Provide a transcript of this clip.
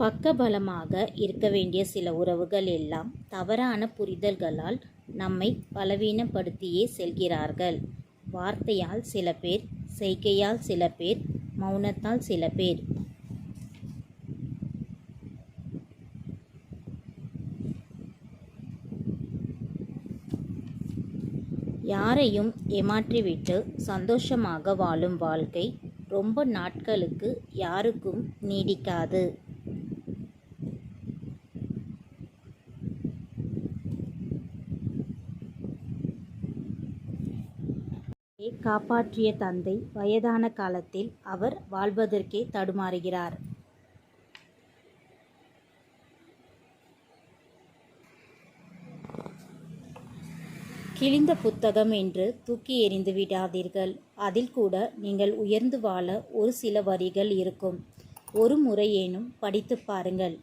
பக்கபலமாக இருக்க வேண்டிய சில உறவுகள் எல்லாம் தவறான புரிதல்களால் நம்மை பலவீனப்படுத்தியே செல்கிறார்கள். வார்த்தையால் சில பேர், செய்கையால் சில பேர், மௌனத்தால் சில பேர். யாரையும் ஏமாற்றிவிட்டு சந்தோஷமாக வாழும் வாழ்க்கை ரொம்ப நாட்களுக்கு யாருக்கும் நீடிக்காது. காப்பாற்றிய தந்தை வயதான காலத்தில் அவர் வாழ்வதற்கே தடுமாறுகிறார். கிழிந்த புத்தகம் என்று தூக்கி எறிந்து விடாதீர்கள். அதில் கூட நீங்கள் உயர்ந்து வாழ ஒரு சில வரிகள் இருக்கும். ஒரு முறையேனும் படித்து பாருங்கள்.